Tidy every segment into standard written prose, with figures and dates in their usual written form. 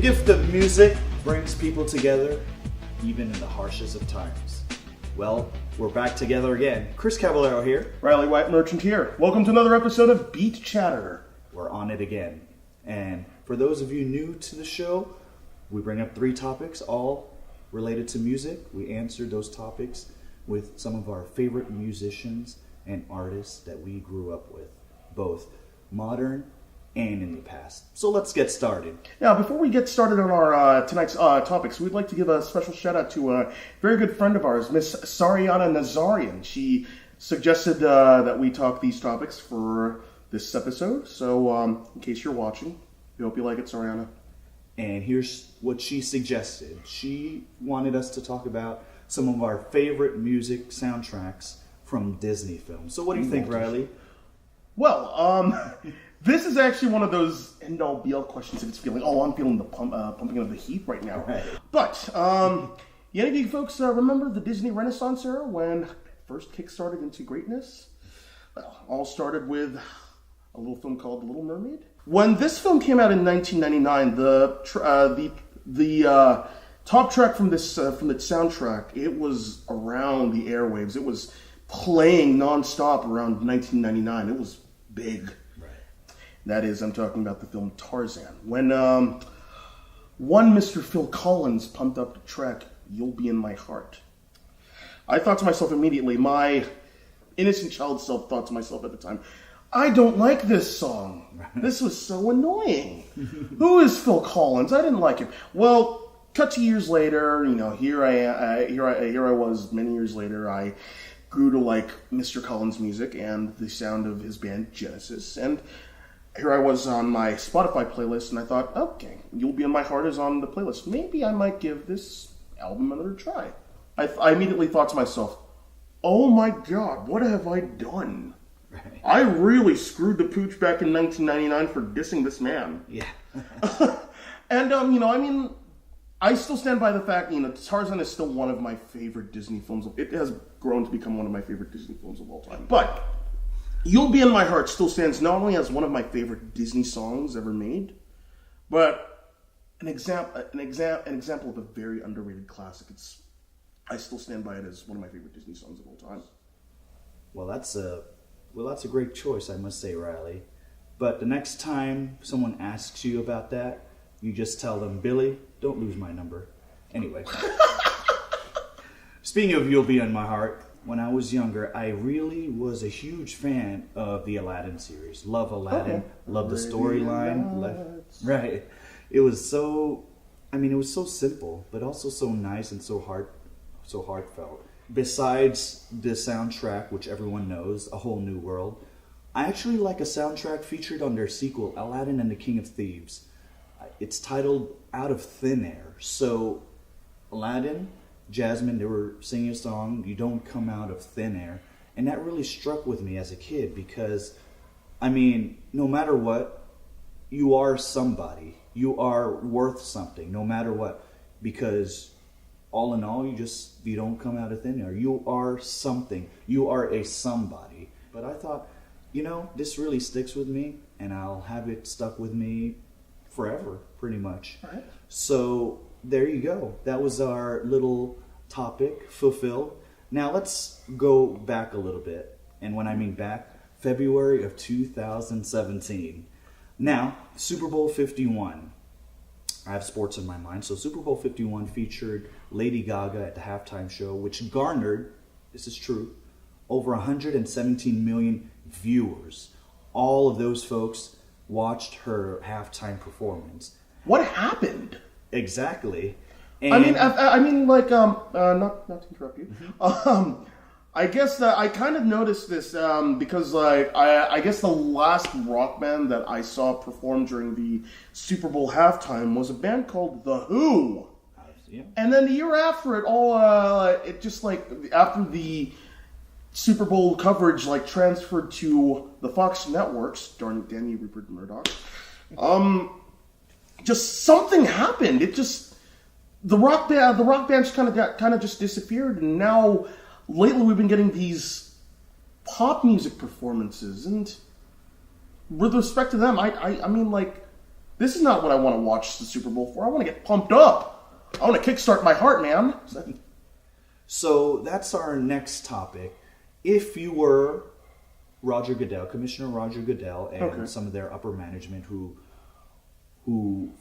gift of music brings people together, even in the harshest of times. Well, we're back together again. Kris Caballero here. Riley White Merchant here. Welcome to another episode of Beat Chatter. We're on it again. And for those of you new to the show, we bring up 3 topics, all related to music. We answer those topics with some of our favorite musicians and artists that we grew up with, both modern and in the past. So let's get started. Now, before we get started on our tonight's topics, we'd like to give a special shout out to a very good friend of ours, Miss Sariana Nazarian. She suggested that we talk these topics for this episode. So, in case you're watching, we hope you like it, Sariana. And here's what she suggested. She wanted us to talk about some of our favorite music soundtracks from Disney films. So what do you think, Riley? Well, this is actually one of those end-all be-all questions. If it's feeling, I'm feeling the pumping of the heat right now. Right. But, any of you folks remember the Disney Renaissance era when it first kick-started into greatness? Well, all started with a little film called The Little Mermaid. When this film came out in 1999, the top track from its soundtrack, it was around the airwaves. It was playing nonstop around 1999. It was big. Right. That is, I'm talking about the film Tarzan. When one Mr. Phil Collins pumped up the track, "You'll Be in My Heart," I thought to myself immediately, my innocent child self thought to myself at the time, I don't like this song. This was so annoying. Who is Phil Collins? I didn't like him. Well, cut to years later, here I was many years later. I grew to like Mr. Collins' music and the sound of his band Genesis. And here I was on my Spotify playlist, and I thought, okay, "You'll Be in My Heart" is on the playlist. Maybe I might give this album another try. I immediately thought to myself, oh my God, what have I done? Right. I really screwed the pooch back in 1999 for dissing this man. Yeah. And, I still stand by the fact, Tarzan is still one of my favorite Disney films. It has grown to become one of my favorite Disney films of all time. But "You'll Be in My Heart" still stands not only as one of my favorite Disney songs ever made, but an example of a very underrated classic. I still stand by it as one of my favorite Disney songs of all time. Well, that's a great choice, I must say, Riley. But the next time someone asks you about that, you just tell them, "Billy, don't lose my number." Anyway. Speaking of "You'll Be in My Heart," when I was younger, I really was a huge fan of the Aladdin series. Love Aladdin. Okay. Love the storyline. Right. It was so simple, but also so nice and so heartfelt. Besides the soundtrack, which everyone knows, A Whole New World, I actually like a soundtrack featured on their sequel, Aladdin and the King of Thieves. It's titled Out of Thin Air. So, Aladdin, Jasmine, they were singing a song, "You Don't Come Out of Thin Air." And that really struck with me as a kid because, no matter what, you are somebody. You are worth something, no matter what. Because all in all, you don't come out of thin air. You are something. You are a somebody. But I thought, this really sticks with me, and I'll have it stuck with me forever, pretty much. All right. So there you go. That was our little topic fulfilled. Now let's go back a little bit. And when I mean back, February of 2017. Now, Super Bowl 51. I have sports in my mind. So Super Bowl 51 featured Lady Gaga at the halftime show, which garnered, this is true, over 117 million viewers. All of those folks watched her halftime performance. What happened? Exactly. And not to interrupt you. Mm-hmm. I guess that I kind of noticed this because I guess the last rock band that I saw perform during the Super Bowl halftime was a band called The Who. Yeah. And then the year after after the Super Bowl coverage transferred to the Fox networks, darn Danny Rupert Murdoch, just something happened. The rock band just kind of just disappeared, and now lately we've been getting these pop music performances, and with respect to them, This is not what I want to watch the Super Bowl for. I want to get pumped up. I want to kickstart my heart, man. So that's our next topic. If you were Roger Goodell, Commissioner Roger Goodell, and some of their upper management who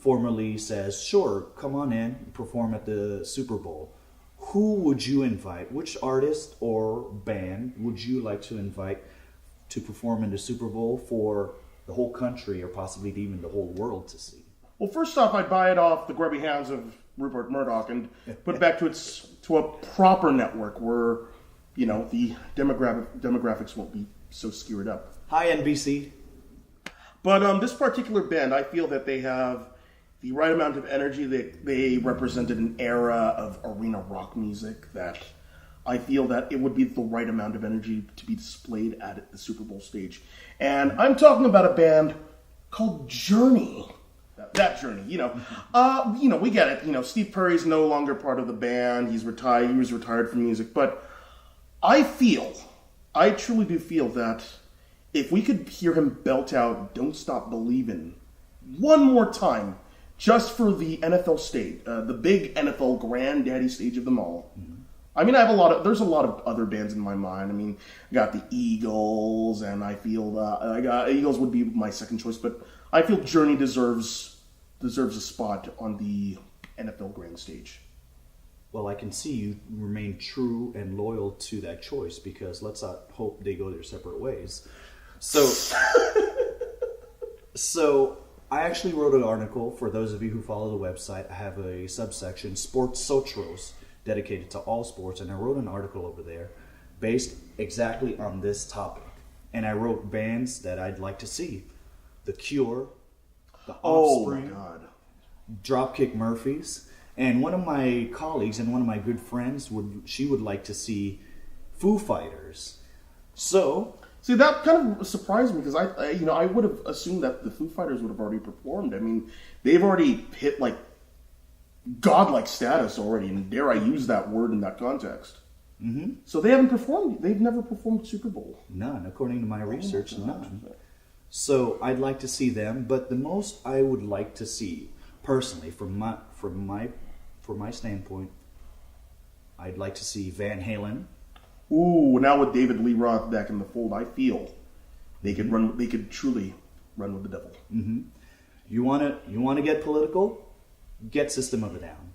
formally says, sure, come on in, perform at the Super Bowl, who would you invite? Which artist or band would you like to invite to perform in the Super Bowl for the whole country or possibly even the whole world to see? Well, first off, I'd buy it off the grubby hands of Rupert Murdoch and put it back to a proper network where, you know, the demographics won't be so skewed up. Hi, NBC. But this particular band, I feel that they have the right amount of energy. They represented an era of arena rock music that I feel that it would be the right amount of energy to be displayed at the Super Bowl stage. And I'm talking about a band called Journey. That Journey, you know, we get it. You know, Steve Perry's no longer part of the band. He's retired. He was retired from music. But I truly do feel that if we could hear him belt out "Don't Stop Believin'" one more time, just for the NFL stage, the big NFL granddaddy stage of them all. Mm-hmm. I mean, there's a lot of other bands in my mind. I mean, I got the Eagles, and I feel Eagles would be my second choice, but I feel Journey deserves a spot on the NFL grand stage. Well, I can see you remain true and loyal to that choice, because let's not hope they go their separate ways. So I actually wrote an article. For those of you who follow the website, I have a subsection, SHOWSOTROS, dedicated to all sports, and I wrote an article over there based exactly on this topic. And I wrote bands that I'd like to see: The Cure, The Offspring, Dropkick Murphys, and one of my colleagues and one of my good friends would like to see Foo Fighters. So, see, that kind of surprised me, because I would have assumed that the Foo Fighters would have already performed. I mean, they've already hit like godlike status already, and dare I use that word in that context. Mm-hmm. So they haven't performed. They've never performed Super Bowl. None, according to my research, none. So I'd like to see them, but the most I would like to see, personally, from my standpoint, I'd like to see Van Halen. Ooh, now with David Lee Roth back in the fold, I feel they could run. They could truly run with the devil. Mm-hmm. You want to get political? Get System of a Down.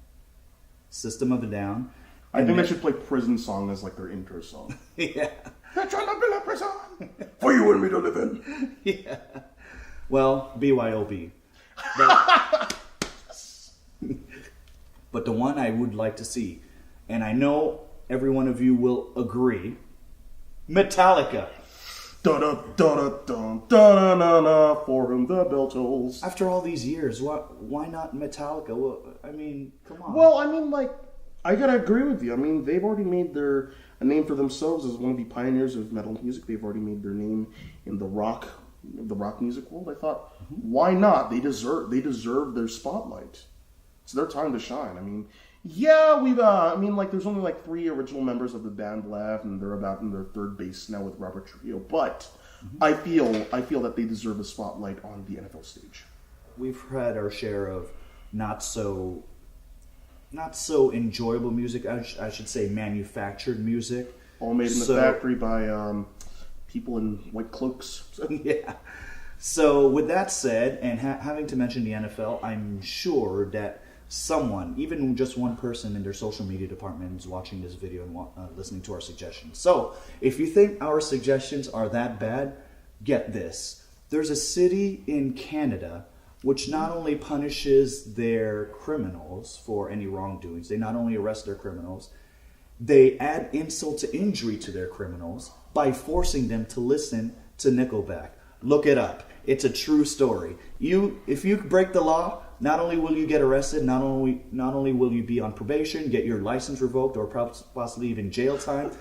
System of a Down. I think they should play Prison Song as like their intro song. Yeah. They're trying to build a prison for you and me to live in. Yeah. Well, BYOB. But the one I would like to see, and I know every one of you will agree, Metallica. Da-da-da-da-da-da-da-da, for whom the bell tolls. After all these years, why not Metallica? Well, I mean, come on. Well, I mean, like, I gotta agree with you. I mean, they've already made a name for themselves as one of the pioneers of metal music. They've already made their name in the rock music world. I thought, why not? They deserve their spotlight. It's their time to shine. I mean, yeah, there's only like 3 original members of the band left, and they're about in their third base now with Robert Trujillo. But I feel that they deserve a spotlight on the NFL stage. We've had our share of not so enjoyable music. I should say manufactured music. All made in the factory by people in white cloaks. Yeah. So with that said, and having to mention the NFL, I'm sure that someone, even just one person in their social media department, is watching this video and listening to our suggestions. So if you think our suggestions are that bad, get this. There's a city in Canada which not only punishes their criminals for any wrongdoings, they not only arrest their criminals, they add insult to injury to their criminals by forcing them to listen to Nickelback. Look it up. It's a true story. If you break the law, not only will you get arrested, not only will you be on probation, get your license revoked, or possibly even jail time,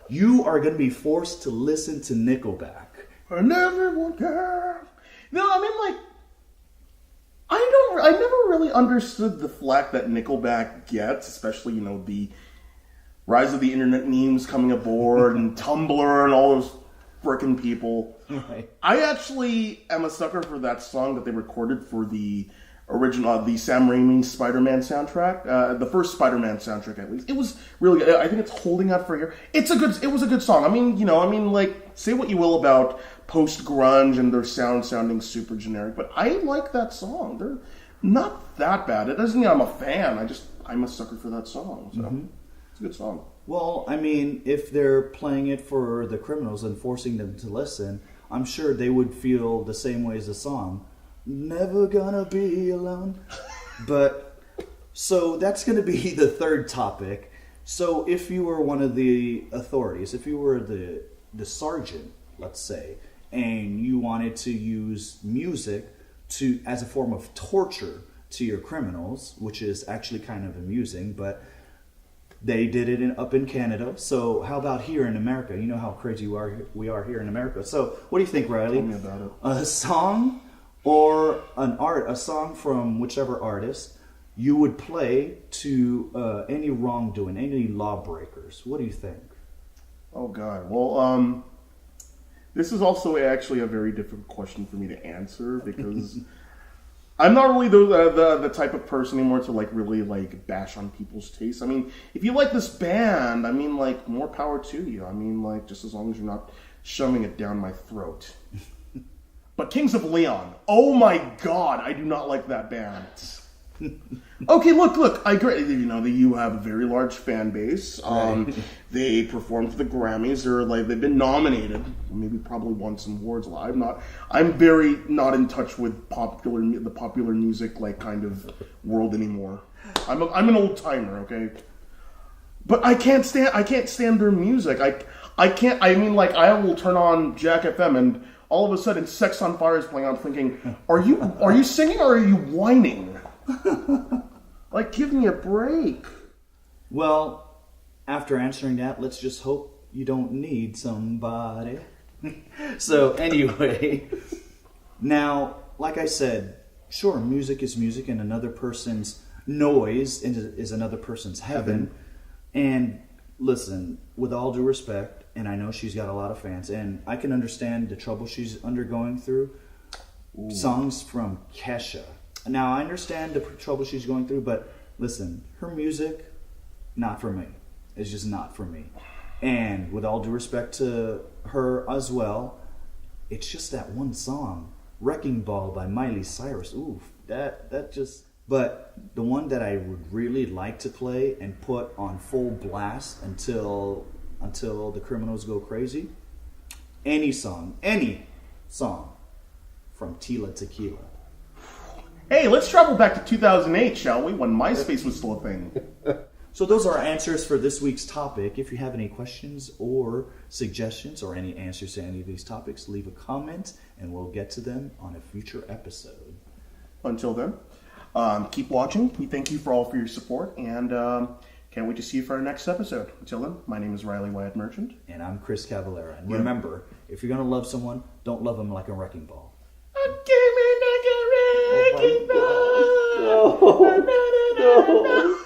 you are going to be forced to listen to Nickelback. And everyone cares. No, I mean, like, I never really understood the flack that Nickelback gets, especially, the rise of the internet memes coming aboard and Tumblr and all those frickin' people. Right. I actually am a sucker for that song that they recorded for the original, the Sam Raimi Spider-Man soundtrack, the first Spider-Man soundtrack at least. It was really good. I think it's holding out for a year. It was a good song. I mean, like, say what you will about post-grunge and their sounding super generic, but I like that song. They're not that bad. It doesn't mean I'm a fan. I'm a sucker for that song. So it's a good song. Well, I mean, if they're playing it for the criminals and forcing them to listen, I'm sure they would feel the same way as the song. Never gonna be alone. But, so that's gonna be the third topic. So if you were one of the authorities, if you were the sergeant, let's say, and you wanted to use music as a form of torture to your criminals, which is actually kind of amusing, but they did it up in Canada. So how about here in America? You know how crazy we are here in America. So what do you think, Riley? Tell me about it. A song or a song from whichever artist you would play to any wrongdoing, any lawbreakers. What do you think? Oh God. Well, this is also actually a very difficult question for me to answer because I'm not really the type of person anymore to like really like bash on people's tastes. I mean, if you like this band, I mean, like, more power to you. I mean, like, just as long as you're not shoving it down my throat. But Kings of Leon, oh my God, I do not like that band. Okay, look, I agree. You know, you have a very large fan base. Right. They performed for the Grammys. They've been nominated. Maybe probably won some awards. I'm very not in touch with the popular music like kind of world anymore. I'm an old timer, okay. But I can't stand their music. I can't. I mean, like, I will turn on Jack FM and all of a sudden Sex on Fire is playing. I'm thinking, are you singing or are you whining? Like, give me a break. Well, after answering that, let's just hope you don't need somebody. So anyway, now, like I said, sure, music is music, and another person's noise is another person's heaven. And listen, with all due respect, and I know she's got a lot of fans, and I can understand the trouble she's undergoing through. Ooh. Songs from Kesha. Now, I understand the trouble she's going through, but listen, her music, not for me. It's just not for me. And with all due respect to her as well, it's just that one song, Wrecking Ball by Miley Cyrus. Oof, that just... But the one that I would really like to play and put on full blast until the criminals go crazy, any song from Tila Tequila. Hey, let's travel back to 2008, shall we? When MySpace was still a thing. So those are our answers for this week's topic. If you have any questions or suggestions or any answers to any of these topics, leave a comment and we'll get to them on a future episode. Until then, keep watching. We thank you for your support and can't wait to see you for our next episode. Until then, my name is Riley Wyatt Merchant. And I'm Kris Caballero. And remember, if you're going to love someone, don't love them like a wrecking ball. Give me like a wrecking ball. No.